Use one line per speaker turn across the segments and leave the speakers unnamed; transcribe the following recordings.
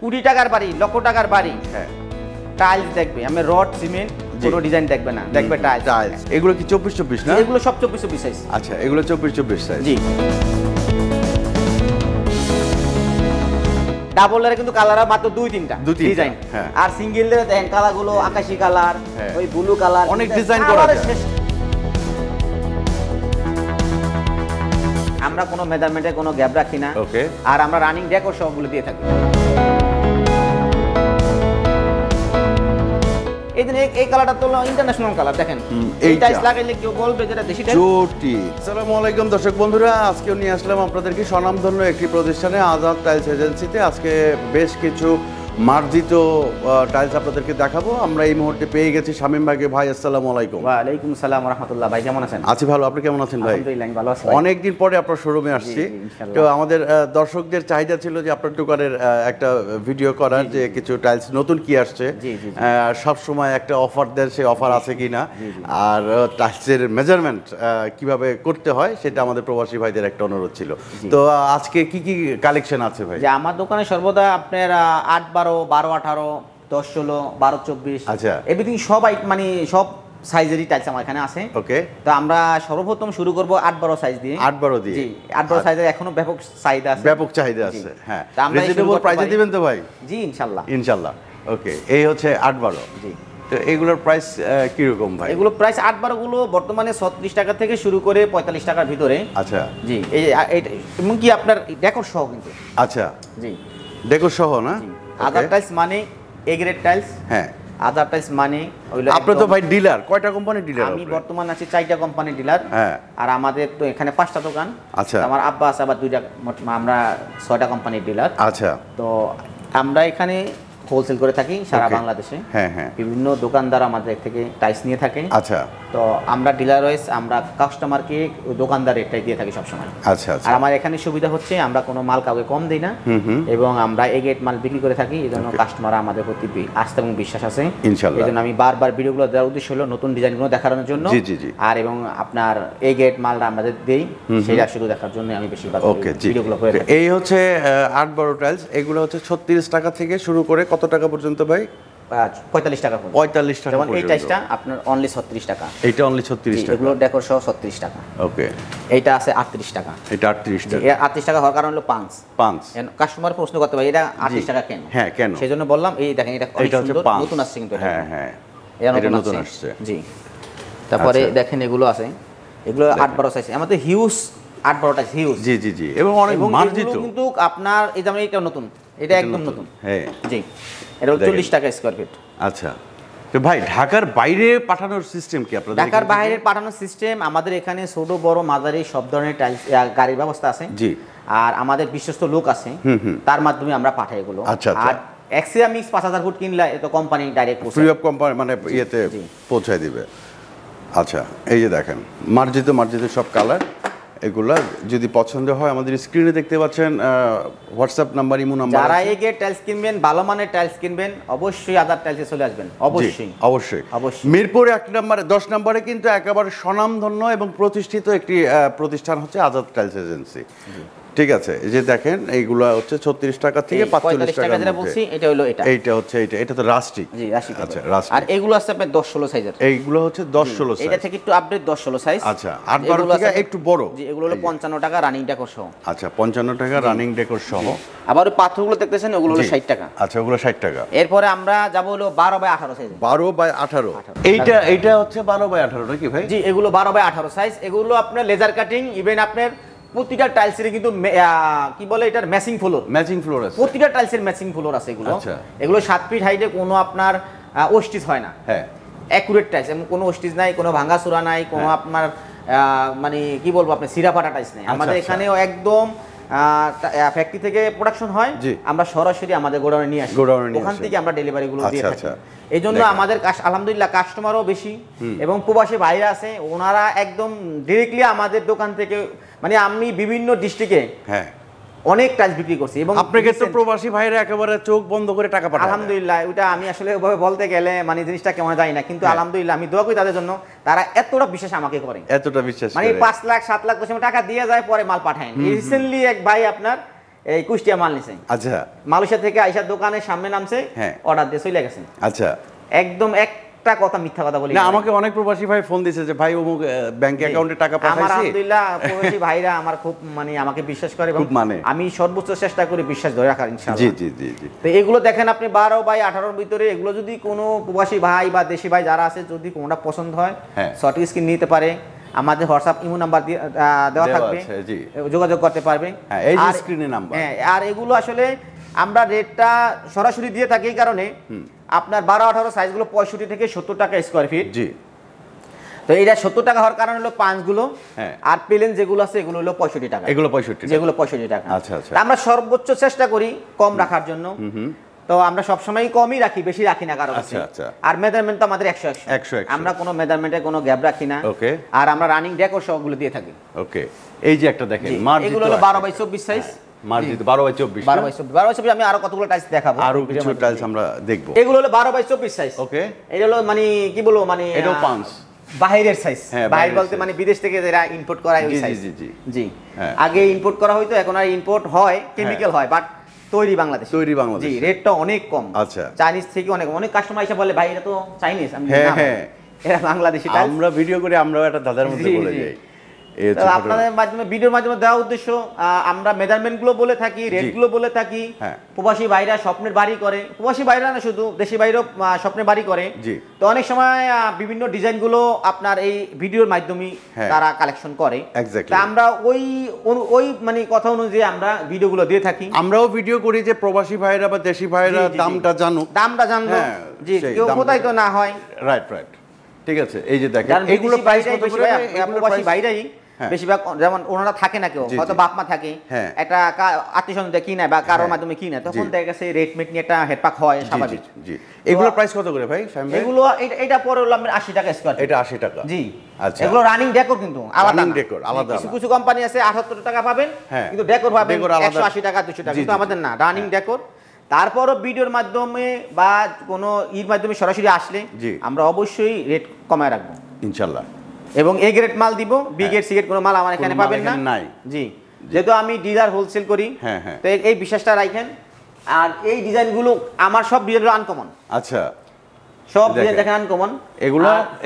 কোটি টাকার বাড়ি, লক্ষ টাকার বাড়ি,
হ্যাঁ,
টাইলস দেখবে, আমি রড সিমেন্ট কোনো ডিজাইন দেখবে না, দেখবে টাইলস।
এগুলো কি 24-24 না?
এগুলো সব 24-24 সাইজ।
আচ্ছা, এগুলো 24-24 সাইজ।
জি। ডাবলের কিন্তু কালার মাত্র 2-3টা ডিজাইন, আর সিঙ্গেলের দেখেন কালারগুলো আকাশী কালার, ওই ব্লু কালার,
অনেক ডিজাইন করা যায়।
আমরা কোনো মেজারমেন্টে কোনো গ্যাপ রাখি না।
ওকে।
আর আমরা রানিং ডেকোর সবগুলো দিয়ে থাকি। এই কালারটা তো ইন্টারন্যাশনাল কালার, দেখেন এই টাইলস লাগাইলে কেউ বলবে যেটা দেশি টাইলস।
চটি। আসসালামু আলাইকুম দর্শক বন্ধুরা, আজকেও নিয়ে আসলাম আপনাদেরকে স্বনামধন্য একটি প্রতিষ্ঠানে, আজাদ টাইলস এজেন্সিতে। আজকে বেশ কিছু মার্জিত টাইলস আপনাদেরকে দেখাবো। আমরা এই মুহূর্তে পেয়ে গেছি শামীম ভাইকে। ভাই আসসালামু আলাইকুম।
ওয়া আলাইকুম আসসালাম ওয়া রাহমাতুল্লাহ। ভাই কেমন আছেন?
আছি ভালো, আপনি কেমন আছেন ভাই?
আলহামদুলিল্লাহ আমি ভালো আছি।
অনেকদিন পরে আপনার শোরুমে আসছি, তো আমাদের দর্শকদের চাহিদা ছিল যে আপনার দোকানের একটা ভিডিও করার, যে কিছু টাইলস নতুন কি আসছে, সব সময় একটা অফার দেন, সেই অফার আছে কিনা, আর টাইলসের মেজারমেন্ট কিভাবে করতে হয় সেটা আমাদের প্রবাসী ভাইদের একটা অনুরোধ ছিল। তো আজকে কি কি কালেকশন আছে ভাই?
যে আমার দোকানে সর্বদা আপনার 8-12, 12-18, 10-16, 12-24,
আচ্ছা,
এভরিথিং সব মানে সব সাইজেরই টাইলস আমার এখানে আছে।
ওকে।
তো আমরা সর্বপ্রথম শুরু করব 8-12 সাইজ দিয়ে।
8-12 দিয়ে?
জি, 8-12 সাইজের এখনো ব্যাপক চাহিদা আছে।
ব্যাপক চাহিদা আছে, হ্যাঁ। রিজনেবল প্রাইসে দিবেন তো ভাই?
জি ইনশাআল্লাহ।
ইনশাআল্লাহ। ওকে, এই হচ্ছে 8-12।
জি।
তো এগুলোর প্রাইস কি রকম ভাই?
এগুলো প্রাইস 8-12 গুলো বর্তমানে 36 টাকা থেকে শুরু করে 45 টাকার ভিতরে।
আচ্ছা।
জি, এই এবং কি আপনার ডেকোর সহ কিন্তু।
আচ্ছা।
জি।
ডেকোর সহ না?
আদার টাইলস মানে এ গ্রেড টাইলস।
হ্যাঁ।
আদার টাইলস মানে ওইলো।
আপনি তো ভাই ডিলার, কয়টা কোম্পানি ডিলার?
আমি বর্তমানে আছি 4টা কোম্পানি ডিলার।
হ্যাঁ।
আর আমাদের তো এখানে 5টা দোকান।
আচ্ছা।
আমার আব্বা আছে আবার 2টা, আমরা 6টা কোম্পানির ডিলার।
আচ্ছা।
তো আমরা এখানে হোলসেল করে থাকি সারা বাংলাদেশে।
হ্যাঁ হ্যাঁ।
বিভিন্ন দোকানদার আমাদের থেকে টাইলস নিয়ে থাকে।
আচ্ছা।
তো আমরা ডিলার ওয়াইজ আমরা কাস্টমারকে দোকানদার রেটটাই দিয়ে থাকি সবসময়।
আচ্ছা আচ্ছা।
আর আমার এখানে সুবিধা হচ্ছে আমরা কোনো মাল কাউকে কম দিই না, এবং আমরা এ গ্রেড মাল বিক্রি করে থাকি। এই জন্য কাস্টমার আমাদের প্রতি আস্থা এবং বিশ্বাস আছে
ইনশাআল্লাহ।
এই জন্য আমি বারবার ভিডিওগুলো দেওয়ার উদ্দেশ্য হলো নতুন ডিজাইনগুলো দেখানোর জন্য।
জি জি জি।
আর এবং আপনার এ গ্রেড মালটা আমাদের দেই, সেটা শুধু দেখার জন্য আমি বেশিরভাগ ভিডিওগুলো করে থাকি।
এই হচ্ছে 8-12 টাইলস। এগুলো হচ্ছে 36 টাকা থেকে শুরু করে কত টাকা পর্যন্ত ভাই?
45 টাকা।
45 টাকা।
যেমন এই টাইলসটা আপনার অনলি 36 টাকা।
এইটা অনলি 36 টাকা।
এগুলো ডেকোর সহ 36 টাকা।
ওকে।
এইটা আছে 38 টাকা।
এটা 38 টাকা।
এটা 38 টাকা হওয়ার কারণ হলো পাঁচ। কাস্টমার প্রশ্ন করতে পারে এটা 38 টাকা কেন?
হ্যাঁ কেন?
সেজন্য বললাম এই দেখেন এটা অনেক সুন্দর নতুন আসছে কিন্তু।
হ্যাঁ হ্যাঁ,
এটা নতুন আসছে। জি। তারপরে দেখেন এগুলো আছে, এগুলো 8-12 সাইজ। আমাদের হিউজ 8-12 টাইলস হিউজ।
জি জি জি, এবং অনেক মার্জিত
কিন্তু আপনার এই যেমন এটা নতুন, এটা একদম নতুন।
হ্যাঁ
জি। এটা 40 টাকা স্কয়ার ফিট।
আচ্ছা। তো ভাই ঢাকার বাইরে পাঠানোর সিস্টেম কি আপনাদের?
ঢাকার বাইরে পাঠানোর সিস্টেম আমাদের এখানে ছোট বড় মাঝারি সব ধরনের টাইলস গাড়ির ব্যবস্থা আছে।
জি।
আর আমাদের বিশ্বস্ত লোক আছে, তার মাধ্যমে আমরা পাঠাই এগুলো।
আচ্ছা আচ্ছা।
আর এক্সিয়া মিক্স 5000 ফুট কিনলে তো company direct
free of company মানে ইয়েতে পৌঁছায় দিবে। আচ্ছা, এই যে দেখেন মার্জিত মার্জিত সব কালার। এগুলা যদি পছন্দ হয় আমাদের স্ক্রিনে দেখতে পাচ্ছেন হোয়াটসঅ্যাপ নাম্বার, ইমো নাম্বার।
যারা এই গেট টাইলস কিনবেন, ভালো মানের টাইলস কিনবেন, অবশ্যই আদার টাইলসে চলে আসবেন। অবশ্যই
অবশ্যই
অবশ্যই।
মিরপুর 1 নম্বরে 10 নম্বরে কিন্তু একেবারে স্বনামধন্য এবং প্রতিষ্ঠিত একটি প্রতিষ্ঠান হচ্ছে আজাদ টাইলস এজেন্সি। ঠিক আছে, এই যে দেখেন এইগুলো হচ্ছে 36 টাকা থেকে 45 টাকা
যেটা বলছি এটা হলো এটা।
এইটা হচ্ছে এটা তো রাস্টিক।
জি রাস্টিক।
আচ্ছা রাস্টিক।
আর এগুলো আছে আপনার 10-16 সাইজের।
এইগুলো হচ্ছে 10-16 সাইজ।
এটা থেকে একটু আপডেট 10-16 সাইজ।
আচ্ছা, 8-12 থেকে একটু বড়।
জি, এগুলো হলো 55 টাকা রানিং ডেকোর সহ।
আচ্ছা, 55 টাকা রানিং ডেকোর সহ।
আবার ওই পাথরগুলো দেখতেছেন ওগুলো হলো 60 টাকা।
আচ্ছা, ওগুলো 60 টাকা।
এরপরে আমরা যাব হলো 12/18 সাইজ।
12/18। এইটা হচ্ছে 12/18 নাকি ভাই?
জি, এগুলো 12/18 সাইজ। এগুলো আপনার লেজার কাটিং, ইভেন আপনার প্রতিটা টাইলসের কিন্তু কি বলে এটার ম্যাচিং ফ্লোর আছে। প্রতিটা টাইলসের ম্যাচিং ফ্লোর আছে এগুলো। এগুলো 7 ফিট হাইটে, কোনো আপনার ওস্টিজ হয় না। হ্যাঁ, অ্যাকুরেট টাইলস, এবং কোনো ওস্টিজ নাই, কোনো ভাঙাচোরা নাই, কোনো আপনার মানে কি বলবো আপনার সিরাপাটা টাইলস নাই। আমাদের এখানেও একদম ফ্যাক্টরি থেকে প্রোডাকশন হয়, আমরা সরাসরি আমাদের গোডাউনে নিয়ে আসি, ওখান থেকে আমরা ডেলিভারি গুলো দিয়ে থাকি। এই জন্য আমাদের আলহামদুলিল্লাহ কাস্টমারও বেশি, এবং প্রবাসী ভাইরা আছে ওনারা একদম ডিরেক্টলি আমাদের দোকান থেকে, মানে আমি বিভিন্ন ডিস্ট্রিক্টে অনেক টাইলস বিক্রি করছি। এবং
আপনাকে তো প্রবাসী ভাইরা একেবারে চোখ বন্ধ করে টাকা পাঠায়।
আলহামদুলিল্লাহ, ওটা আমি আসলে ওভাবে বলতে গেলে মানে জিনিসটা কেমন যায় না, কিন্তু আলহামদুলিল্লাহ আমি দোয়া করি তাদের জন্য, তারা এতটা বিশ্বাস আমাকে করে,
এতটা বিশ্বাস
মানে 5 লাখ 7 লাখ টাকা দিয়ে যায়, পরে মাল পাঠায়। রিসেন্টলি এক ভাই আপনার এই কুষ্টিয়া মাল নিছে।
আচ্ছা,
মালয়েশিয়া থেকে আইসার দোকানের সামনে নামছে, অর্ডার দিয়ে চলে গেছে।
আচ্ছা,
একদম একটা কথা মিথ্যা কথা বলি
না। আমাকে অনেক প্রবাসী ভাই ফোন দিয়েছে যে ভাই অমুক ব্যাংক অ্যাকাউন্টে টাকা পাঠাইছি।
আমার আলহামদুলিল্লাহ প্রবাসী ভাইরা আমার খুব মানে আমাকে বিশ্বাস করে এবং আমি সর্বোচ্চ চেষ্টা করি বিশ্বাস ধরে রাখার ইনশাআল্লাহ।
জি জি জি জি।
তো এগুলো দেখেন আপনি 12 বাই 18 এর ভিতরে এগুলো যদি কোনো প্রবাসী ভাই বা দেশি ভাই যারা আছে যদি কোনটা পছন্দ হয় শর্ট স্ক্রিন নিতে পারে, আমাদের হোয়াটসঅ্যাপ ইমো নাম্বার দেওয়া থাকবে, যোগাযোগ করতে পারবে।
এই যে স্ক্রিনে নাম্বার।
আর এগুলো আসলে আমরা রেটটা সরাসরি দিয়ে থাকি এই কারণে আপনার 12-18 সাইজগুলো 65 থেকে 70 টাকা স্কয়ার ফিট।
জি।
তো এইটা 70 টাকা হওয়ার কারণ হলো পাঁচগুলো, আর প্লেন যেগুলো আছে এগুলো হলো 65 টাকা।
এগুলো 65,
যেগুলো 65 টাকা।
আচ্ছা আচ্ছা।
আমরা সর্বোচ্চ চেষ্টা করি কম রাখার জন্য। তো আমরা সবসময় কমই রাখি, বেশি রাখি না কারো কাছে। আর মেজারমেন্ট তো আমাদের 100 আমরা কোনো মেজারমেন্টে কোনো গ্যাপ রাখি না।
ওকে।
আর আমরা রানিং ডেকোর সবগুলো দিয়ে থাকি।
ওকে। এই যে একটা দেখেন
এগুলো হলো 12 বাই 24 সাইজ।
মার্জিত 12 বাই 24।
12 বাই 24 আমি আরো কতগুলো টাইলস দেখাবো,
আরো কিছু টাইলস আমরা দেখব।
এগুলো হলো 12 বাই 24 সাইজ।
ওকে।
এটা হলো মানে কি বলবো, মানে
এটাও পাঁচ
বাইরের সাইজ। বাইরে বলতে মানে বিদেশ থেকে যারা ইম্পোর্ট করা হয় ওই সাইজ। জি জি জি। আগে ইম্পোর্ট করা হয়তো, এখন আর ইম্পোর্ট হয়, কেমিক্যাল হয়, বাট তৈরি বাংলাদেশ।
তৈরি বাংলাদেশ।
জি, রেটটা অনেক কম।
আচ্ছা।
চাইনিজ থেকে অনেক কাস্টমার এসে বলে ভাই এটা তো চাইনিজ। আমি না, এটা বাংলাদেশি টাইলস।
আমরা ভিডিও করে আমরাও একটা দাদার মধ্যে বলে যাই।
আপনাদের মাধ্যমে ভিডিওর মাধ্যমে দেওয়া উদ্দেশ্য, আমরা মেজারমেন্ট গুলো বলে থাকি, রেট গুলো বলে থাকি। প্রবাসী ভাইরা স্বপ্নের বাড়ি করে, প্রবাসী ভাইরা না শুধু দেশি ভাইরাও স্বপ্নের বাড়ি করে। তো অনেক সময় বিভিন্ন ডিজাইন গুলো আপনার এই ভিডিওর মাধ্যমে তারা কালেকশন করে। তা আমরা ওই মানে কথা অনুযায়ী আমরা ভিডিও গুলো দিয়ে থাকি।
আমরাও ভিডিও করি যে প্রবাসী ভাইরা বা দেশি ভাইরা দামটা জানুক,
জানলো। জি, কেউ কোথায় তো না হয়।
রাইট রাইট, ঠিক আছে। এই যে দেখেন এগুলো প্রাইস কত করে?
প্রবাসী ভাইরাই বেশিরভাগ, যেমন ওনারা থাকে না, কেউ হয়তো বাপ মা থাকে, একটা আত্মীয়স্বজন দেখি না বা কারোর মাধ্যমে কিনা, তখন দেখা গেছে রেট মেট নিয়ে একটা হেডপাক হয়, স্বাভাবিক।
জি। এগুলো প্রাইস কত করে ভাই?
এগুলো এটা পরে হলো 80 টাকা স্কয়ার।
এটা 80 টাকা।
জি।
আচ্ছা।
এগুলো রানিং ডেকোর কিন্তু আলাদা।
রানিং ডেকোর আলাদা।
কিছু কোম্পানি আছে 78 টাকা পাবেন, কিন্তু ডেকোর পাবেন 180 টাকা 200 টাকা, কিন্তু আমাদের না, রানিং ডেকোর। তারপরও ভিডিওর মাধ্যমে বা কোনো মাধ্যমে সরাসরি আসলে আমরা অবশ্যই রেট কমায় রাখবো
ইনশাআল্লাহ।
এবং এ গ্রেড মাল দিব, বি গ্রেড সি গ্রেড কোনো মাল আমার এখানে পাবেন না। জি, যেহেতু আমি ডিলার হোলসেল করি, তো এই বিশ্বাসটা রাখেন। আর এই ডিজাইনগুলো আমার সব ডিজাইনগুলো আনকমন।
আচ্ছা,
সব ডিজাইন দেখেন আনকমন।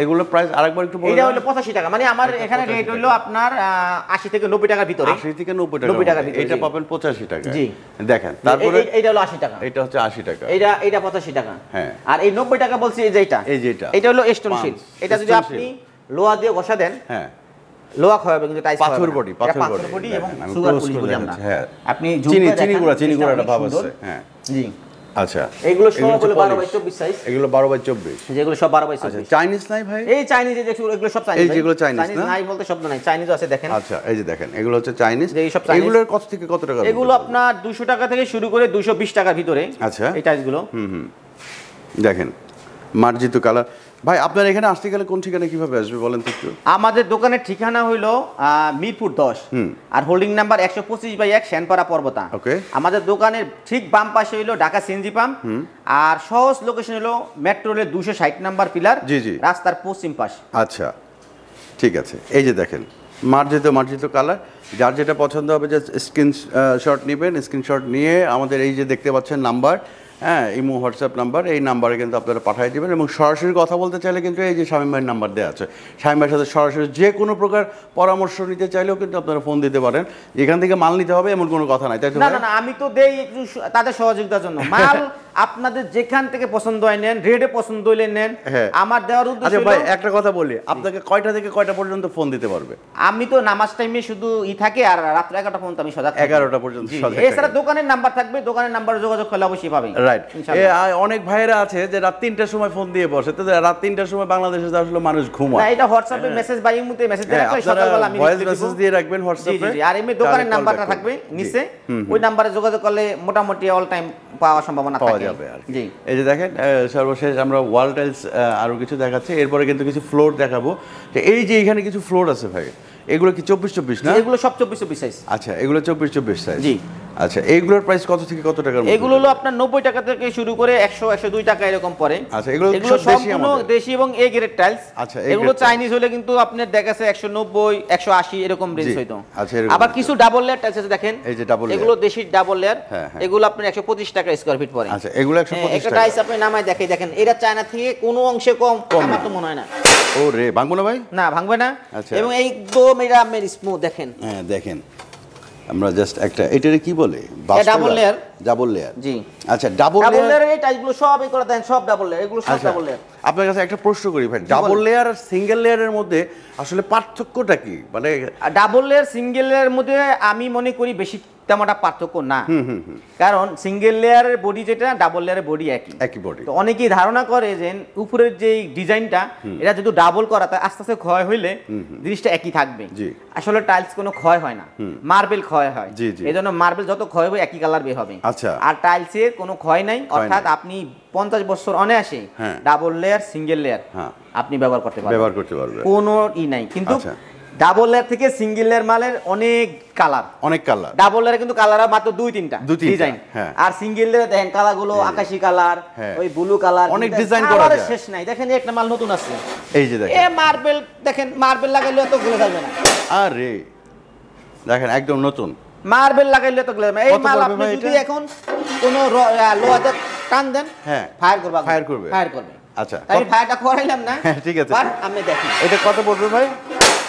এগুলো প্রাইস আরেকবার একটু বলুন।
এটা হলো 85 টাকা, মানে আমার এখানে রেট হলো আপনার 80 থেকে 90 টাকার ভিতরে।
80 থেকে 90 টাকা ভিতরে। এটা পাবেন 85 টাকা।
জি,
দেখেন। তারপরে
এইটা হলো 80 টাকা।
এটা হচ্ছে 80 টাকা।
এটা 85 টাকা। আর এই 90 টাকা বলছি এই যেটা। এটা হলো স্টোন শীট। এটা যদি আপনি লোহা দিয়ে ঘষা দেন, লোহা খাওয়াবে কিন্তু টাইস খাওয়াবে।
পাথর বডি
এবং সুগার পুলি বলি আমরা। আপনি
চিনি গুঁড়াটা ভাব আছে।
জি।
আচ্ছা,
এগুলো সব হলো 12 বাই 24 সাইজ।
এগুলো 12 বাই 24,
যেগুলো সব 12 বাই 24।
আচ্ছা, চাইনিজ নাই ভাই?
এই চাইনিজ এগুলো সব চাইনিজ।
এই যেগুলো চাইনিজ না,
নাই বলতে শব্দ নাই, চাইনিজও আছে দেখেন।
আচ্ছা, এই যে দেখেন এগুলো হচ্ছে চাইনিজ। এগুলোর কত থেকে কত টাকা?
এগুলো আপনার 200 টাকা থেকে শুরু করে 220 টাকার ভিতরে।
আচ্ছা,
এই টাইলসগুলো
দেখেন মার্জিত কালার। ভাই আপনার এখানে আসতে গেলে কোন ঠিকানা কিভাবে আসবে বলেন তো একটু?
আমাদের দোকানের ঠিকানা হইলো মিরপুর 10, আর হোল্ডিং নাম্বার 125/1 শ্যানপাড়া পর্বতা। আমাদের দোকানের ঠিক বাম পাশে হইলো ঢাকা সিএনজি পাম্প, আর সহজ লোকেশন হলো মেট্রো রেলের 260 নাম্বার পিলার, রাস্তার পশ্চিম পাশ।
আচ্ছা, ঠিক আছে। এই যে দেখেন মার্জিত কালার, যার যেটা পছন্দ হবে যে স্ক্রিনশট নেবেন, স্ক্রিনশট নিয়ে আমাদের এই যে দেখতে পাচ্ছেন নাম্বার, ইমো হোয়াটসঅ্যাপ নাম্বার, এই নাম্বারে কিন্তু আপনারা পাঠিয়ে দেবেন। এবং সরাসরি কথা বলতে চাইলে কিন্তু এই যে শামীম ভাইয়ের নাম্বার দেওয়া আছে, শামীম ভাইয়ের সাথে সরাসরি যে কোনো প্রকার পরামর্শ নিতে চাইলেও কিন্তু আপনারা ফোন দিতে পারেন। এখান থেকে মাল নিতে হবে এমন কোনো কথা নাই, তাই তো?
না, আমি তো দেই একটু তাদের সহযোগিতার জন্য। মাল আপনাদের যেখান থেকে পছন্দ হয় নেন, রেটে পছন্দ হইলে নেন। আমার দেওয়ার উদ্দেশ্য।
আচ্ছা ভাই, একটা কথা বলি, আপনাকে কয়টা থেকে কয়টা পর্যন্ত ফোন দিতে পারবে?
আমি তো নামাজ টাইমে শুধু থাকে, আর রাত 11টা পর্যন্ত আমি সজাগ থাকি।
11টা পর্যন্ত সজাগ।
এছাড়া দোকানের নাম্বার থাকবে, দোকানের নাম্বারে যোগাযোগ করলে অবশ্যই পাবেন।
রাইট। অনেক ভাইয়েরা আছে যে রাত 3টার সময় ফোন দিয়ে বসে, তো রাত 3টার সময় বাংলাদেশে আসলে মানুষ ঘুমায়।
না, এটা হোয়াটসঅ্যাপে মেসেজ বা ইমোতে মেসেজ দিয়ে রাখলে সকালবেলা আমি
ভয়েস মেসেজ দিয়ে রাখবেন হোয়াটসঅ্যাপে।
জি, আর এমনি দোকানের নাম্বারটা থাকবে নিচে, ওই নাম্বারে যোগাযোগ করলে মোটামুটি অল টাইম পাওয়ার সম্ভাবনা থাকে।
জি, এই যে দেখেন সর্বশেষ আমরা ওয়াল টাইলস আরো কিছু দেখাচ্ছি, এরপরে কিন্তু কিছু ফ্লোর দেখাবো। এই যে এখানে কিছু ফ্লোর আছে ভাই, এগুলো কি 24/24 না?
এগুলো সব 24/24 সাইজ।
আচ্ছা, এগুলো 24/24 সাইজ।
জি।
আচ্ছা, এইগুলোর প্রাইস কত থেকে কত টাকার মধ্যে?
এগুলো হলো আপনার 90 টাকা থেকে শুরু করে 100 102 টাকা এরকম পড়ে।
আচ্ছা, এগুলো
সম্পূর্ণ দেশি এবং এ গ্রেড টাইলস।
আচ্ছা,
এগুলো চাইনিজ হলে কিন্তু আপনার দেখাছে 190 180 এরকম রেঞ্জ হইতো। আবার কিছু ডাবল লেয়ার টাইলস আছে দেখেন,
এই যে ডাবল লেয়ার,
এগুলো দেশি ডাবল লেয়ার, এগুলো আপনার 125 টাকা স্কয়ার ফিট পড়ে।
আচ্ছা, এগুলো 125
টাকা। একটা টাইলস আপনি নামায় দেখেন, এটা চায়না থেকে কোনো অংশে কম আমার তো মনে হয় না।
ওরে, ভাঙবো না ভাই? না,
ভাঙবে না। এবং একদম এটা আপনার স্মুথ দেখেন।
হ্যাঁ, দেখেন আমরা জাস্ট একটা, এটারে কি বলে?
Double layer.
ডাবল লেয়ার,
জি।
আচ্ছা, ডাবল
লেয়ার এই টাইলসগুলো সব এই করে দেন, সব ডাবল লেয়ার, এগুলো সব ডাবল লেয়ার।
আপনার কাছে একটা প্রশ্ন করি ভাই, ডাবল লেয়ার আর সিঙ্গেল লেয়ারের মধ্যে আসলে পার্থক্যটা কি? মানে
ডাবল লেয়ার সিঙ্গেল লেয়ারের মধ্যে আমি মনে করি বেশি তেমনটা পার্থক্য না। কারণ সিঙ্গেল লেয়ারের বডি যেটা, ডাবল লেয়ারের বডি একই বডি। তো অনেকেই ধারণা করে যে উপরের যে ডিজাইনটা এটা যদি ডাবল করা তাই আস্তে আস্তে ক্ষয় হইলে জিনিসটা একই থাকবে। আসলে টাইলস কোনো ক্ষয় হয় না, মার্বেল ক্ষয় হয়। এজন্য মার্বেল যত ক্ষয় হবে একই কালার বের হবে।
আচ্ছা,
আর টাইলসের কোনো ক্ষয় নাই, অর্থাৎ আপনি 50 বছর অনায়াসে ডাবল লেয়ার সিঙ্গেল লেয়ার আপনি ব্যবহার করতে পারবেন, কোনো নাই। কিন্তু ডাবল লেয়ার থেকে সিঙ্গেল লেয়ার মালের অনেক কালার। ডাবল লেয়ারে কিন্তু কালার মাত্র 2-3টা ডিজাইন, আর সিঙ্গেল লেয়ারে দেখেন কালার গুলো আকাশী কালার, ওই ব্লু কালার,
অনেক ডিজাইন করা যায়,
শেষ নাই। দেখেন একটা মাল নতুন আছে,
এই যে দেখেন,
মার্বেল দেখেন, মার্বেল লাগাইলে তো গলে যাবে না।
আরে দেখেন একদম নতুন
মার্বেল লাগাইলে তো গলে যাবে। এই মাল আপনি যদি এখন কোন লোহাতে টান দেন, ফায়ার করবে।
আচ্ছা,
আমি ফায়ারটা করাইলাম না,
ঠিক আছে,
বাট আপনি দেখেন
এটা কত পড়বে ভাই?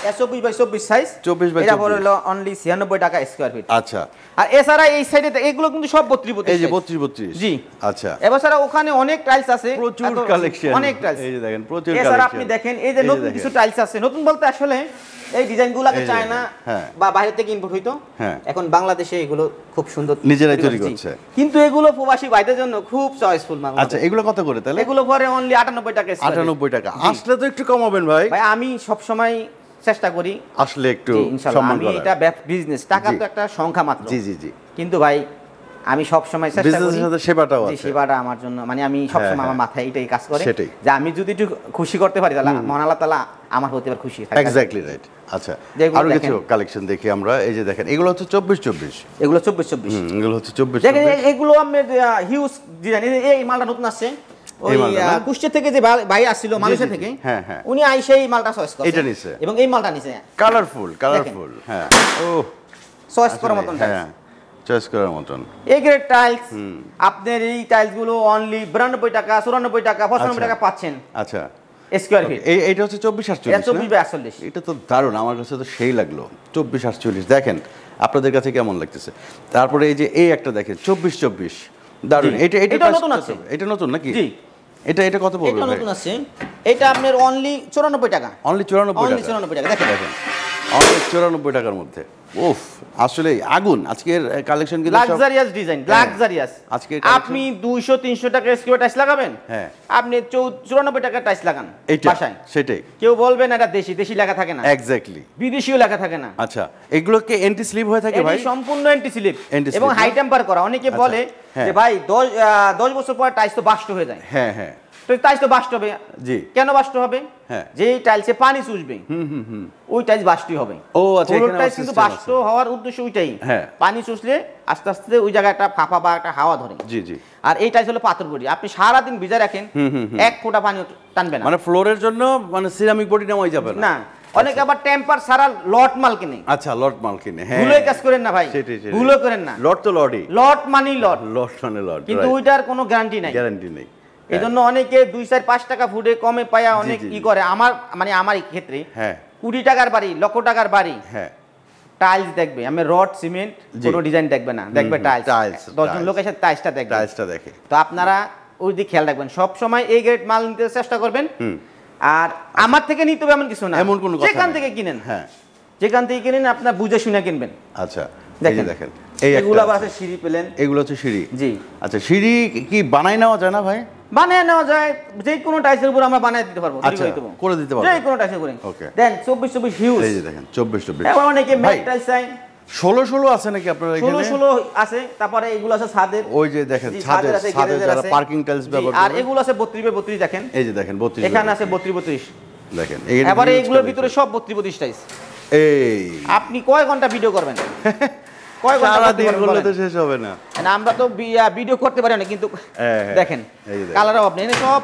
24x24 সাইজ,
24x24,
এটা পড়লো অনলি 96 টাকা স্কয়ার ফিট।
আচ্ছা,
আর এছাড়া এই সাইডে এগুলো কিন্তু সব 32
এই যে 32
জি।
আচ্ছা,
এছাড়া ওখানে অনেক টাইলস আছে,
প্রচুর কালেকশন,
অনেক টাইলস,
এই যে দেখেন প্রচুর কালেকশন।
এছাড়া আপনি দেখেন এই যে নতুন কিছু টাইলস আছে, নতুন বলতে আসলে এই ডিজাইনগুলোকে চায়না বা বাইরে থেকে ইম্পোর্ট হইতো, এখন বাংলাদেশে এগুলো খুব সুন্দর
নিজেরাই তৈরি করছে।
কিন্তু এগুলো প্রবাসী ভাইদের জন্য খুব চয়েসফুল মাল।
আচ্ছা, এগুলো কত করে তাহলে?
এগুলো পরে অনলি 98 টাকা।
98 টাকা। আসলে তো একটু কমাবেন ভাই।
ভাই আমি সব সময় চেষ্টা করি
আসলে একটু সম্মান করার।
এটা বিজনেস, টাকা তো একটা সংখ্যা মাত্র।
জি জি জি।
কিন্তু ভাই আমি সব সময় চেষ্টা করি,
বিজনেসের সাথে সেবাটাও আছে।
সেবাটা আমার জন্য, মানে আমি সব সময় আমার মাথায় এটাই কাজ করে যে আমি যদি একটু খুশি করতে পারি তাহলে মহান আল্লাহ তাআলা আমার হতে পারে খুশি থাকে।
Exactly right. আচ্ছা, আরো কিছু কালেকশন দেখি আমরা। এই যে দেখেন, এগুলো হচ্ছে 24-24,
এগুলো 24-24,
এগুলো হচ্ছে 24-24।
দেখেন এগুলো আমরা হিউজ ডিজাইন। এই মালটা নতুন আসছে, ওই কুষ্টিয়া থেকে যে ভাই আসছিল মালয়েশিয়া থেকে, উনি আইসা এই মালটা চয়েস করছে,
এটা নিছে,
এবং এই মালটা নিছে কালারফুল।
হ্যাঁ, ও
চয়েস করার মতন,
হ্যাঁ চয়েস করার মতন।
এই গ্রেড টাইলস আপনার এই টাইলস গুলো অনলি 92 টাকা 94 টাকা 95 টাকা পাচ্ছেন।
আচ্ছা,
স্কয়ার ফিট।
এইটা হচ্ছে 24-48,
24-48।
এটা তো দারুণ, আমার কাছে তো সেই লাগলো। 24-48 দেখেন আপনাদের কাছে কেমন লাগতেছে। তারপরে এই যে এই একটা দেখেন 24-24, দারুণ। এটা
নতুন আছে,
এটা নতুন নাকি?
জি।
এটা কত পড়বে?
এটা নতুন আছে, এটা আপনার অনলি 94 টাকা।
অনলি 94 টাকা। দেখেন অনলি 94 টাকার মধ্যে। উফ, আসলে আগুন আজকের কালেকশন কিন্তু
লাক্সারিয়াস ডিজাইন, লাক্সারিয়াস।
আজকে
আপনি 200-300 টাকা স্কয়ার টাইলস লাগাবেন, হ্যাঁ আপনি 94 টাকা টাইলস লাগান বাসায়,
সেটাই।
কেউ বলবে না এটা দেশি লেখা থাকে না,
এক্স্যাক্টলি,
বিদেশিও লেখা থাকে না।
আচ্ছা, এগুলো কি এন্টি স্লিপ হয়ে থাকে ভাই?
এটি সম্পূর্ণ এন্টি স্লিপ এবং হাই টেম্পার করা। অনেকে বলে যে ভাই 10 বছর পর টাইলস তো বাস্ট হয়ে যায়।
হ্যাঁ হ্যাঁ,
তো টাইলস তো বাস্ট হবে। জি। কেন বাস্ট হবে? হ্যাঁ, যে টাইলসে পানি চুষবে ওই টাইলস বাস্টই হবে।
ও আচ্ছা,
এখানে টাইলস কিন্তু বাস্ট হওয়ার উদ্দেশ্য ওইটাই। হ্যাঁ, পানি চুষলে আস্তে আস্তে ওই জায়গায় একটা ফাঁপা বা একটা হাওয়া ধরে। জি জি। আর এই টাইলস হলো পাথর বডি, আপনি সারা দিন ভিজা রাখেন, এক ফোঁটা পানি টানবে না।
মানে ফ্লোরের জন্য মানে সিরামিক বডি নামাই যাবে
না। অনেকে আবার টেম্পার সারা লট মাল কিনে।
আচ্ছা, লট মাল কিনে। হ্যাঁ,
ভুলে কাজ করেন না ভাই, ভুলে করেন না।
লট তো লটই,
লট মানে লট,
লট মানে লট,
কিন্তু ওইটার কোনো গ্যারান্টি নাই,
গ্যারান্টি নেই।
এজন্য অনেকে 2-4-5 টাকা ফুটে কমে পায়া অনেক করে। আমার মানে আমার ক্ষেত্রে 20 টাকার বাড়ি, লক্ষ টাকার বাড়ি, টাইলস দেখবে, আমি রড সিমেন্ট কোনো ডিজাইন দেখবে না, দেখবে টাইলস। 10 জন লোক এসে টাইলসটা দেখে। তো আপনারা ওই দিকে খেয়াল রাখবেন, সব সময় এই গ্রেড মাল নিতে চেষ্টা করবেন। আর আমার থেকে নিতে হবে এমন কিছু না,
এমন কোনো কথা
যেখান থেকে কিনেন, হ্যাঁ যেখান থেকে কিনেন আপনার বুঝে শুনে কিনবেন।
আচ্ছা,
দেখেন এইগুলো আবার আছে সিঁড়ি পেলেন,
এগুলো হচ্ছে সিঁড়ি।
জি।
আচ্ছা, সিঁড়ি কি বানাই নেওয়া যায় না ভাই?
বানিয়ে নেওয়া যায়, যে কোনো টাইলসের উপর আমরা বানিয়ে দিতে পারবো,
করে দিতে পারবো,
যে কোনো টাইলসের উপরে। ওকে, দেন 24-24 হিউজ।
এই যে দেখেন 24-24।
এখন অনেকে ম্যাট টাইলস চাই,
16 আছে নাকি আপনার এখানে?
16 আছে। তারপরে এগুলো আছে ছাদের,
ওই যে দেখেন ছাদের যারা পার্কিং টাইলস ব্যবহার করে।
আর এগুলো আছে 32-32 দেখেন,
এই যে দেখেন 32,
এখানে আছে 32-32
দেখেন।
এবারে এগুলোর ভিতরে সব 32-32 টাইলস।
এই
আপনি কয় ঘন্টা ভিডিও করবেন? কয় ঘন্টা
সারা
করতে
দিন
পারবেন
করলে তো
বলেন?
শেষ হবে না।
না, আমরা তো ভিডিও করতে পারি না, কিন্তু
হ্যাঁ,
দেখেন
এই যে দেখেন।
কালারও আপনি এনে সব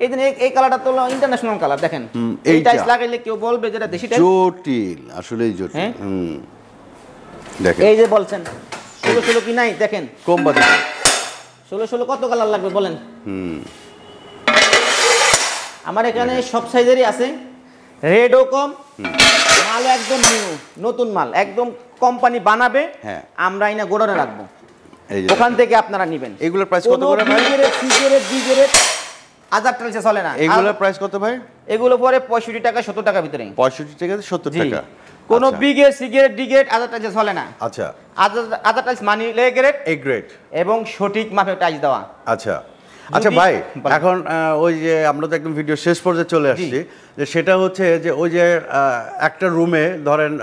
এই দিন এই কালারটা তো ইন্টারন্যাশনাল কালার দেখেন। এই
এইটা।
টাইলস লাগাইলে কেউ বলবে যেটা দেশি টাইলস।
জটিল, আসলেই জটিল।
হ্যাঁ?
দেখেন
এই যে বলছেন 16 কি নাই, দেখেন
কম বাজেট।
16 কত কালার লাগবে বলেন? আমার এখানে সব সাইজেরই আছে, রেডও কম, মালও একদম নিউ, নতুন মাল, একদম কোম্পানি বানাবে,
হ্যাঁ।
আমরা এনে গোডাউনে রাখবো,
এই যে
ওখান থেকে আপনারা নেবেন।
এগুলোর প্রাইস কত করে ভাই?
সিগারেট আজাদ টাইলসে চলে না।
এগুলোর প্রাইস কত ভাই?
এগুলো পরে 65 টাকা 70 টাকা ভিতরে।
65 টাকা 70
জি।
টাকা।
কোন
আচ্ছা।
বিগের সিগারেট ডিগেট আজাদ টাইলসে চলে না।
আচ্ছা।
আজাদ টাইলস মানি লে গ্রেড
এ গ্রেড
এবং সঠিক মাপে টাইলস দেওয়া।
আচ্ছা। আচ্ছা ভাই, এখন ওই যে আমরা তো একদম ভিডিও শেষ পর্যায়ে চলে আসছি, যে সেটা হচ্ছে যে ওই যে একটা রুমে ধরেন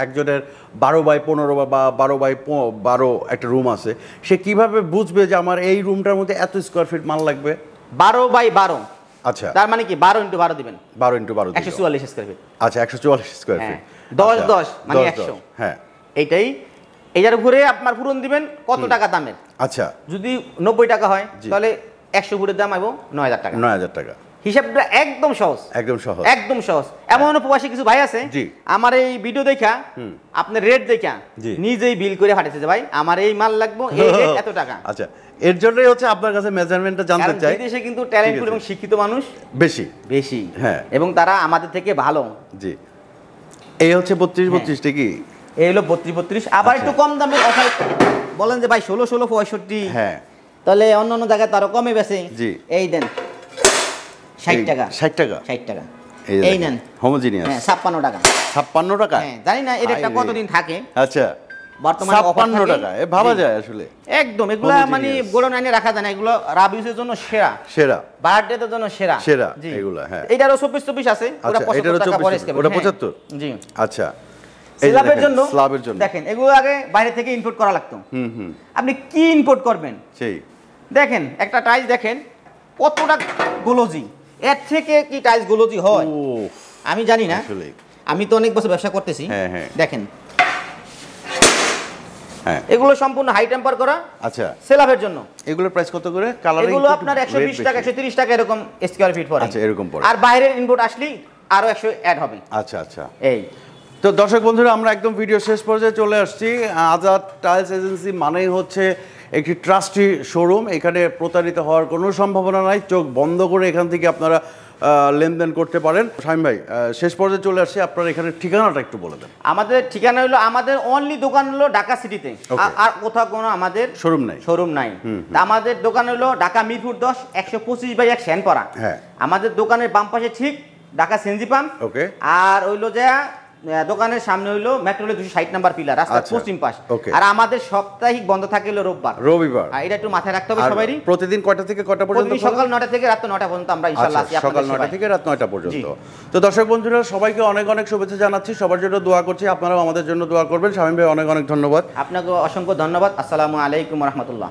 একজনের 12x15 বা 12x12 একটা রুম আছে, সে কিভাবে বুঝবে যে আমার এই রুমটার মধ্যে এত স্কোয়ার ফিট মাল লাগবে?
12x12।
আচ্ছা,
তার মানে কি 12 × 12 দিবেন,
12x12
144 স্কয়ার ফিট।
আচ্ছা, 144 স্কোয়ার ফিট।
10 মানে 100।
হ্যাঁ,
এইটাই, এইটার উপরে আপনার পূরণ দিবেন কত টাকা দামের।
আচ্ছা।
যদি 90 টাকা হয় তাহলে 100 ফুটের দাম আইবো 9000 টাকা।
9000 টাকা।
হিসাবটা একদম সহজ,
একদম সহজ,
একদম সহজ। এমন প্রবাসী কিছু ভাই আছে,
জি,
আমার এই ভিডিও দেখা আপনার রেট দেখা নিজেই বিল করে পাঠাইছে যে ভাই আমার এই মাল লাগবে, এই রেট এত টাকা।
আচ্ছা, এর জন্যই হচ্ছে আপনার কাছে মেজারমেন্টটা জানতে চাই।
বিদেশে কিন্তু ট্যালেন্টফুল এবং শিক্ষিত মানুষ
বেশি
বেশি,
হ্যাঁ,
এবং তারা আমাদের থেকে ভালো।
জি, এই হচ্ছে 32 কি
এই হলো 32। আবার একটু কম দামের অফার বলেন যে ভাই 16 65,
হ্যাঁ,
তাহলে অন্য অন্য জায়গায় তারও কমে বেছে।
জি,
এই দেন 60 টাকা,
60 টাকা,
60 টাকা।
এই নেন হোমোজিনিয়াস।
হ্যাঁ 56 টাকা,
56 টাকা।
হ্যাঁ, জানি না এটা একটা কতদিন থাকে।
আচ্ছা,
বর্তমানে
56 টাকা, এ ভাবা যায় আসলে।
একদম এগুলা মানে গোডাউন আইনে রাখা যায় না, এগুলো রাবিউসের জন্য সেরা,
সেরা
বার্থডের জন্য সেরা,
সেরা এগুলা। হ্যাঁ,
এটারও 24 আছে, ওটা 75 টাকা পরে স্কেপ,
ওটা 75।
জি,
আচ্ছা।
স্ল্যাবের জন্য,
স্ল্যাবের জন্য
দেখেন এগুলো আগে বাইরে থেকে ইম্পোর্ট করা লাগতো। আপনি কি ইম্পোর্ট করবেন?
সেই
দেখেন একটা টাইলস দেখেন কতটা গোলজি, এর থেকে কি টাইলস গোলজি হয় আমি জানি না, আমি তো অনেক বছর ব্যবসা করতেছি। দেখেন
হ্যাঁ,
এগুলো সম্পূর্ণ হাই টেম্পার করা।
আচ্ছা,
সেলাফের জন্য
এগুলোর প্রাইস কত করে? কালারিং
এগুলো আপনার 120 টাকা 130 টাকা এরকম স্কয়ার ফিট পড়ে।
আচ্ছা, এরকম পড়ে।
আর বাইরের ইনপুট আসলেই আরো 100 অ্যাড হবে।
আচ্ছা আচ্ছা,
এই
তো দর্শক বন্ধুরা, আমরা একদম ভিডিও শেষ পর্যায়ে চলে আসছি। আজাদ টাইলস এজেন্সি মানেই হচ্ছে একটি ট্রাস্টি শোরুম। এখানে প্রতারিত হওয়ার কোনো সম্ভাবনা নাই। চোখ বন্ধ করে এখান থেকে আপনারা লেনদেন করতে পারেন। শামীম ভাই, শেষ পর্যায়ে চলে আসছি, আপনার এখানে ঠিকানাটা একটু বলে দেন।
আমাদের ঠিকানা হলো, আমাদের অনলি দোকান হলো ঢাকা সিটিতে, আর কোথাও কোনো আমাদের শোরুম নাই। তা আমাদের দোকান হলো ঢাকা মিরপুর 10 125/1 শ্যানপাড়া। হ্যাঁ, আমাদের দোকানের বাম পাশে ঠিক ঢাকা সিএনজি পাম্প। ওকে, আর হইলো যে দোকানের সামনে হইলো মেট্রো রেল 260 নাম্বার পিলার, রাস্তার পশ্চিম পাশ। আর আমাদের সাপ্তাহিক বন্ধ থাকে হলো রবিবার। এটা একটু মাথায় রাখতে হবে সবারই।
প্রতিদিন কয়টা থেকে কয়টা পর্যন্ত?
সকাল 9টা থেকে রাত 9টা পর্যন্ত আমরা ইনশাআল্লাহ আছি আপনাদের
সকাল 9টা থেকে রাত 9টা পর্যন্ত। তো দর্শক বন্ধুরা, সবাইকে অনেক অনেক শুভেচ্ছা জানাচ্ছি, সবার জন্য দোয়া করছি, আপনারাও আমাদের জন্য দোয়া করবেন। শামীম ভাই, অনেক অনেক ধন্যবাদ।
আপনাকে অসংখ্য ধন্যবাদ। আসসালামু আলাইকুম ওয়া রাহমাতুল্লাহ।